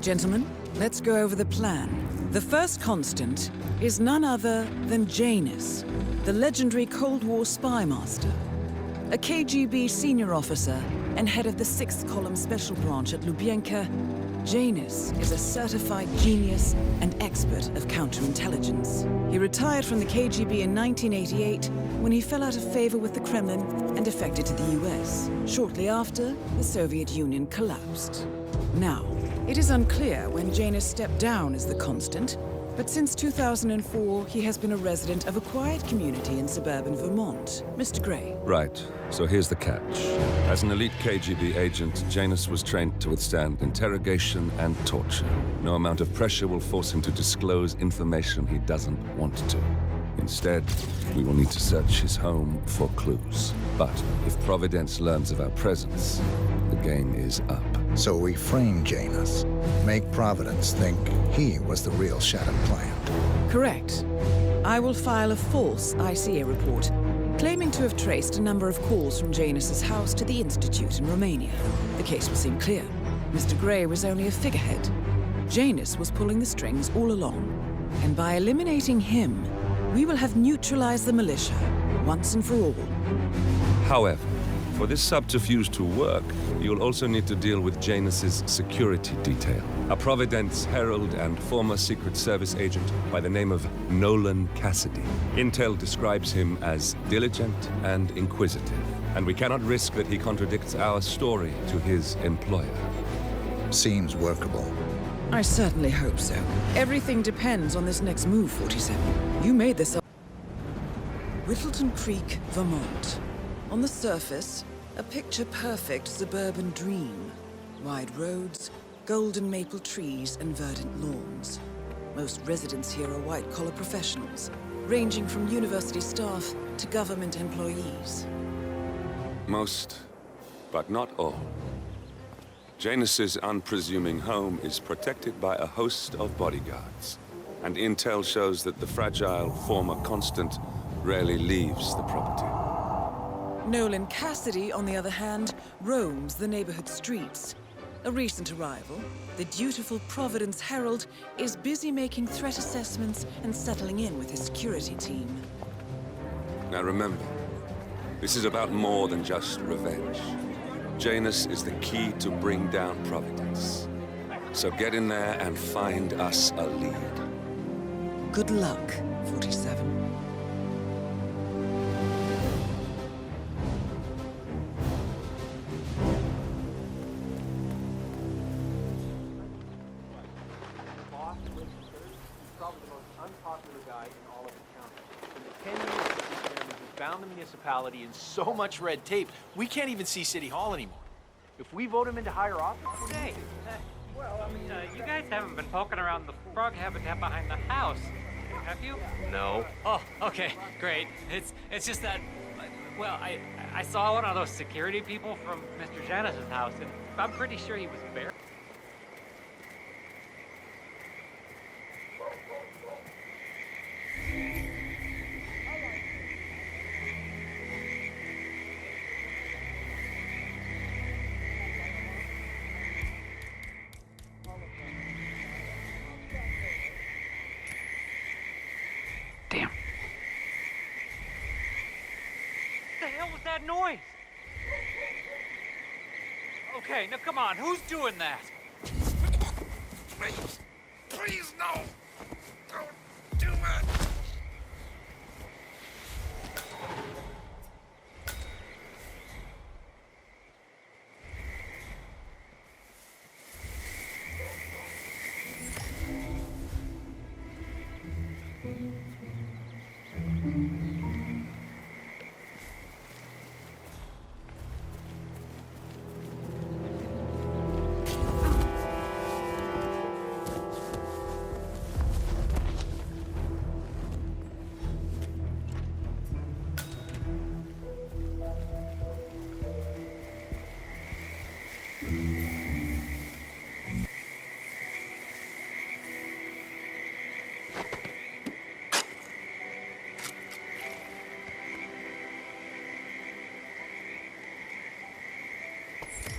Gentlemen, let's go over the plan. The first constant is none other than Janus, the legendary Cold War spy master. A KGB senior officer and head of the 6th Column Special Branch at Lubyanka, Janus is a certified genius and expert of counterintelligence. He retired from the KGB in 1988 when he fell out of favor with the Kremlin and defected to the US. Shortly after, the Soviet Union collapsed. Now, it is unclear when Janus stepped down as the constant, but since 2004, he has been a resident of a quiet community in suburban Vermont. Mr.G.A.M.E.R. Right. So here's the catch. As an elite KGB agent, Janus was trained to withstand interrogation and torture. No amount of pressure will force him to disclose information he doesn't want to. Instead, we will need to search his home for clues. But if Providence learns of our presence, the game is up. So we frame Janus, make Providence think he was the real shattered plant. Correct. I will file a false ICA report, claiming to have traced a number of calls from Janus's house to the Institute in Romania. The case will seem clear. Mr.G.A.M.E.R was only a figurehead. Janus was pulling the strings all along. And by eliminating him, we will have neutralized the militia, once and for all. However, for this subterfuge to work, you'll also need to deal with Janus's security detail. A Providence herald and former Secret Service agent by the name of Nolan Cassidy. Intel describes him as diligent and inquisitive, and we cannot risk that he contradicts our story to his employer. Seems workable. I certainly hope so. Everything depends on this next move, 47. You made this up. Whittleton Creek, Vermont. On the surface, a picture-perfect suburban dream. Wide roads, golden maple trees, and verdant lawns. Most residents here are white-collar professionals, ranging from university staff to government employees. Most, but not all. Janus's unpresuming home is protected by a host of bodyguards, and intel shows that the fragile former constant rarely leaves the property. Nolan Cassidy, on the other hand, roams the neighborhood streets. A recent arrival, the dutiful Providence Herald is busy making threat assessments and settling in with his security team. Now remember, this is about more than just revenge. Janus is the key to bring down Providence. So get in there and find us a lead. Good luck, 47. Bound the municipality in so much red tape, we can't even see City Hall anymore. If we vote him into higher office... Hey, you guys haven't been poking around the frog habitat behind the house, have you? No. Oh, okay, great. It's just that, well, I saw one of those security people from Mr. Janus's house, and I'm pretty sure he was buried. Damn. What the hell was that noise? Okay, now come on, who's doing that? Please, no! Don't do it!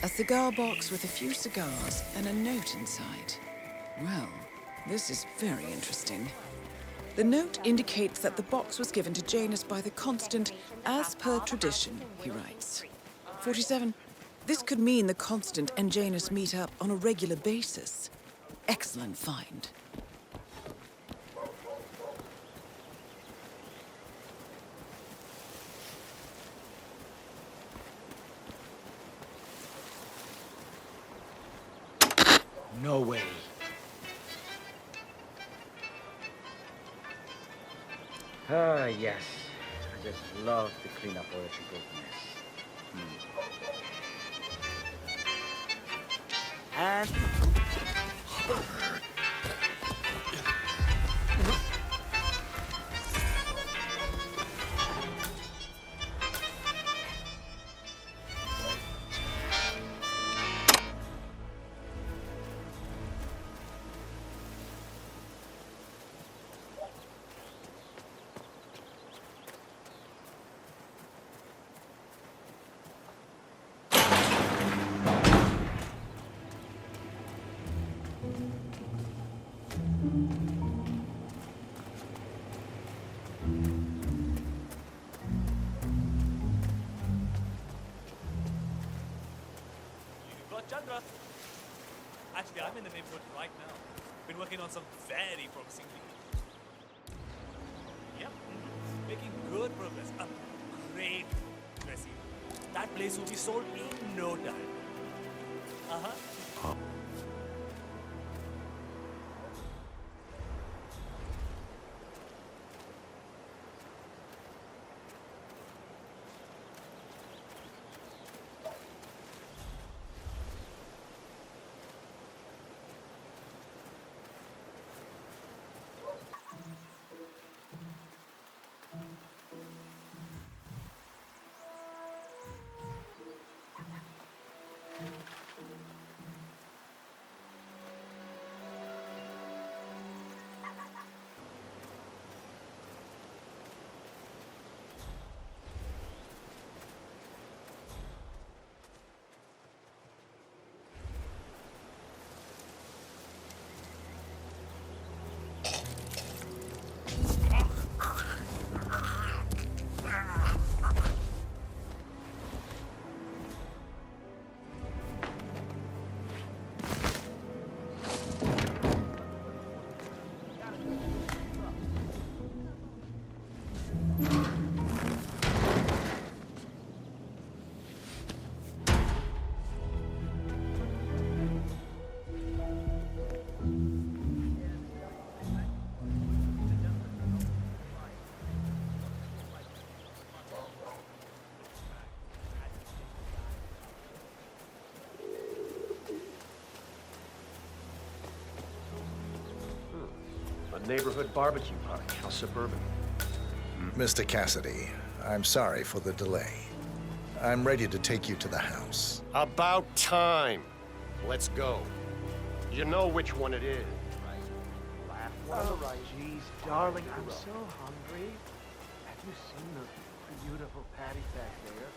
A cigar box with a few cigars and a note inside. Well, this is very interesting. The note indicates that the box was given to Janus by the Constant as per tradition, he writes. 47. This could mean the Constant and Janus meet up on a regular basis. Excellent find. No way. Ah, yes. I just love to clean up all the good mess. And... Chandra. Actually, I'm in the neighborhood right now. Been working on some very promising leads. Yep, making good progress. Great dressing. That place will be sold in no time. Uh-huh. A neighborhood barbecue party. How suburban. Mr. Cassidy, I'm sorry for the delay. I'm ready to take you to the house. About time. Let's go. You know which one it is. Oh, jeez, darling, I'm so hungry. Have you seen the beautiful patty back there?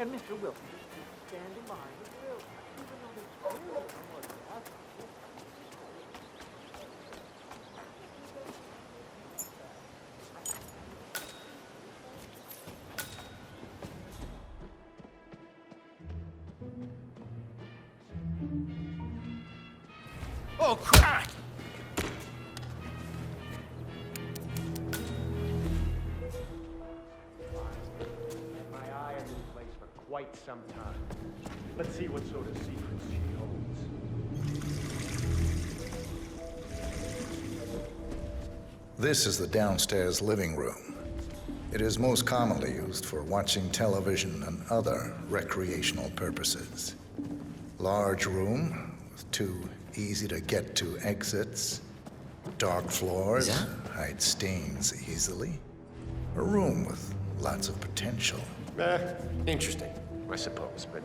And Mr. Wilson is standing behind the grill. Even though there's clearly no more gas. Oh, crap! My eye on this place for quite some time. Let's see what sort of secrets she holds. This is the downstairs living room. It is most commonly used for watching television and other recreational purposes. Large room with two easy-to-get-to exits. Dark floors, hide stains easily. A room with lots of potential. Interesting, I suppose, but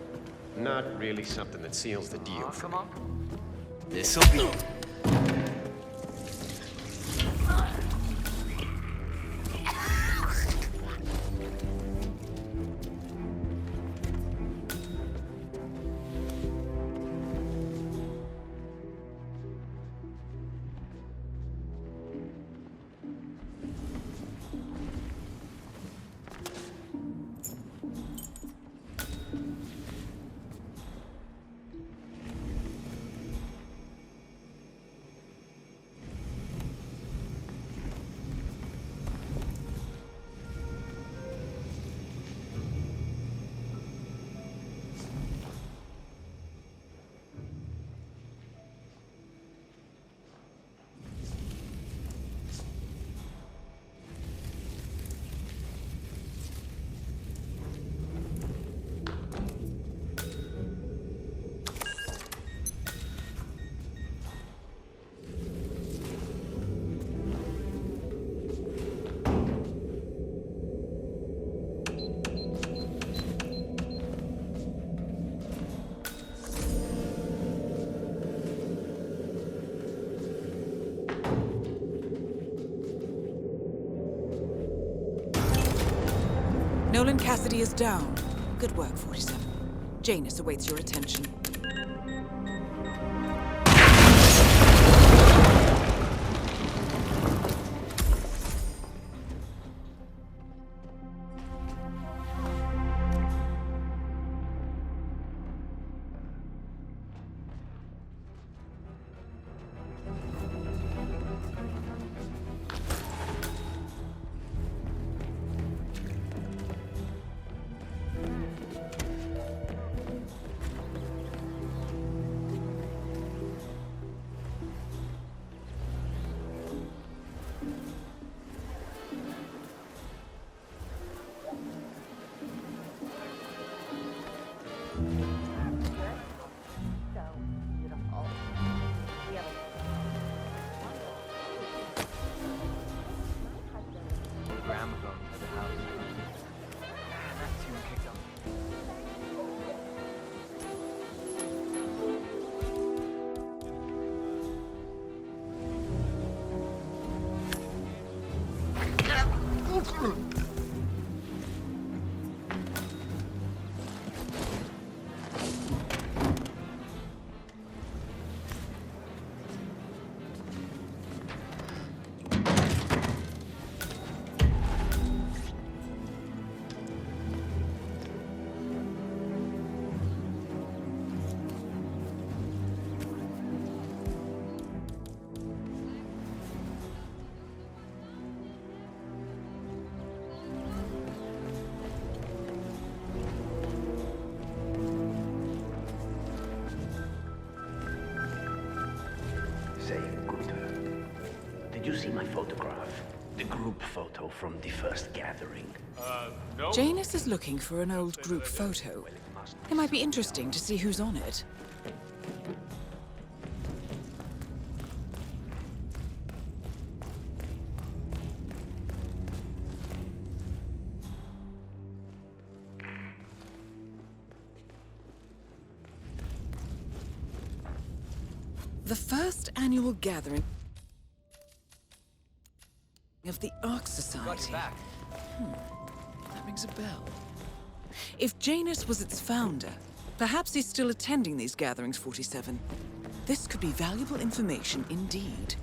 not really something that seals the deal for me. This'll be. Nolan Cassidy is down. Good work, 47. Janus awaits your attention. Gramophone for the house. That tune kicked on. Say, Gunter, did you see my photograph? The group photo from the first gathering. No. Janus is looking for an old group photo. It might be interesting to see who's on it. The first annual gathering of the Ark Society. Back. That rings a bell. If Janus was its founder, perhaps he's still attending these gatherings, 47. This could be valuable information indeed.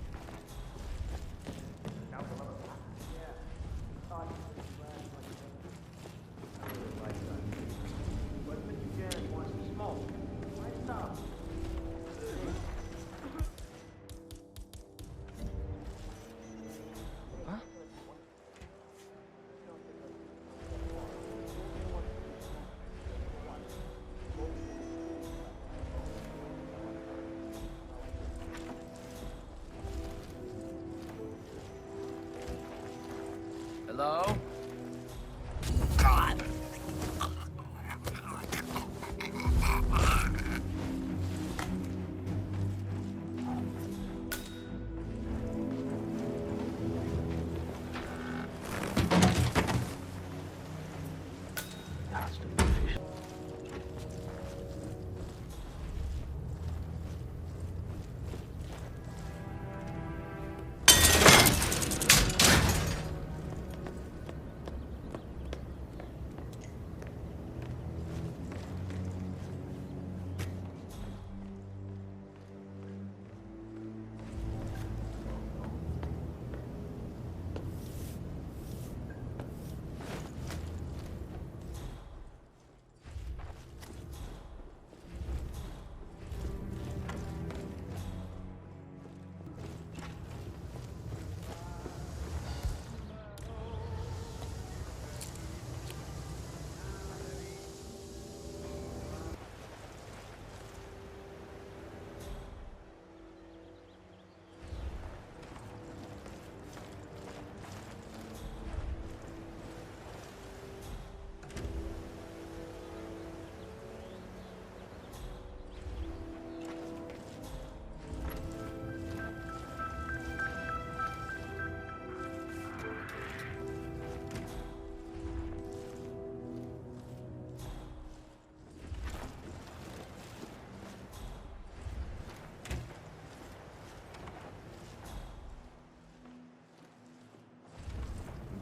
Hello?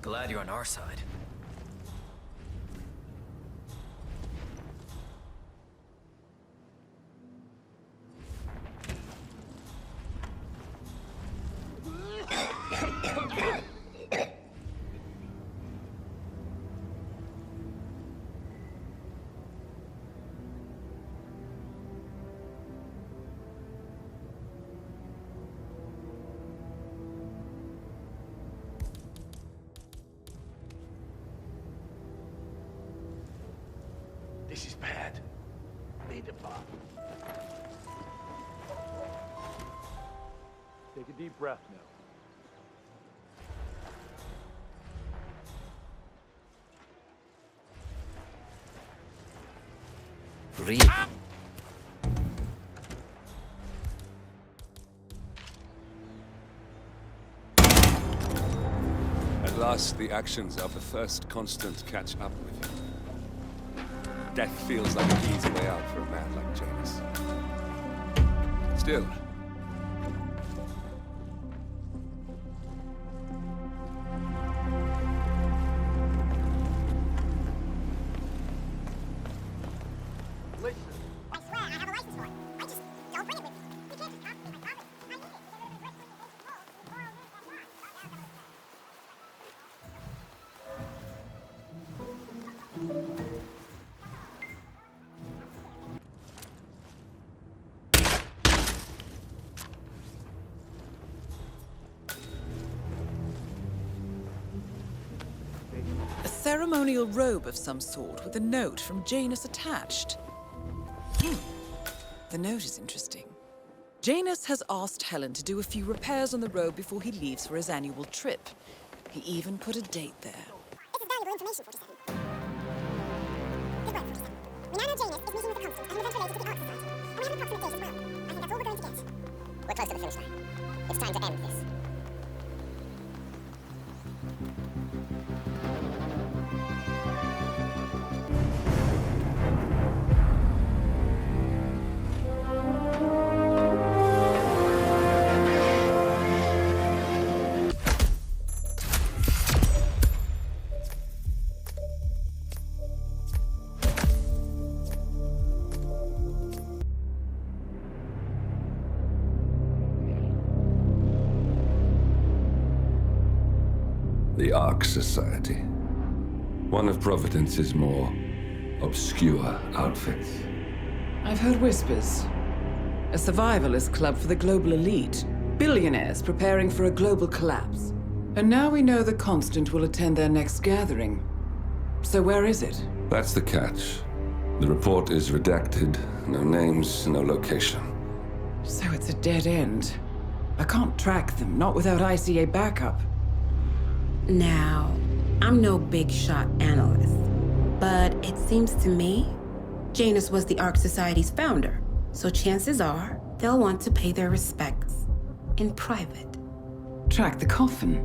Glad you're on our side. Take a deep breath now. Breathe. At last, the actions of the first constant catch up with you. Death feels like an easy way out for a man like Janus. Still, I swear, I have a license for it. I just don't bring it with me. You can't just confiscate my property. I need it to get rid of the bricks when you take the walls before I lose that lot. A ceremonial robe of some sort with a note from Janus attached. The note is interesting. Janus has asked Helen to do a few repairs on the robe before he leaves for his annual trip. He even put a date there. This is valuable information, 47. Good work, 47. We now know Janus is meeting with the constant at an event related to the Ark Society. And we have an approximate date as well. I think that's all we're going to get. We're close to the finish line. It's time to end this. the Ark Society. One of Providence's more obscure outfits. I've heard whispers. A survivalist club for the global elite. Billionaires preparing for a global collapse. And now we know the Constant will attend their next gathering. So where is it? That's the catch. The report is redacted. No names, no location. So it's a dead end. I can't track them, not without ICA backup. Now, I'm no big shot analyst, but it seems to me Janus was the Ark Society's founder, so chances are they'll want to pay their respects in private. Track the coffin.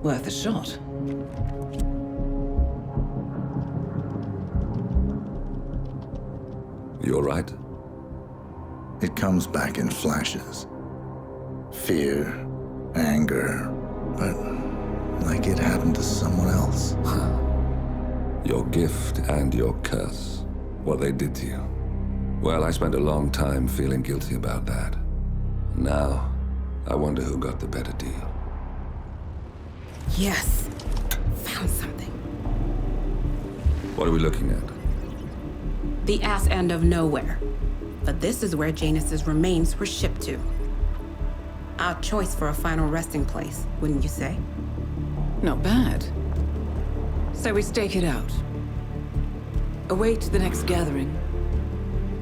Worth a shot. You all right? It comes back in flashes. Fear, anger, but like it happened to someone else. Your gift and your curse. What they did to you. Well, I spent a long time feeling guilty about that. Now, I wonder who got the better deal. Yes, found something. What are we looking at? The ass end of nowhere. But this is where Janus's remains were shipped to. Odd choice for a final resting place, wouldn't you say? Not bad. So we stake it out. Await the next gathering.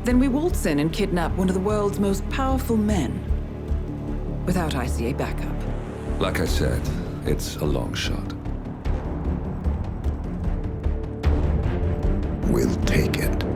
Then we waltz in and kidnap one of the world's most powerful men. Without ICA backup. Like I said, it's a long shot. We'll take it.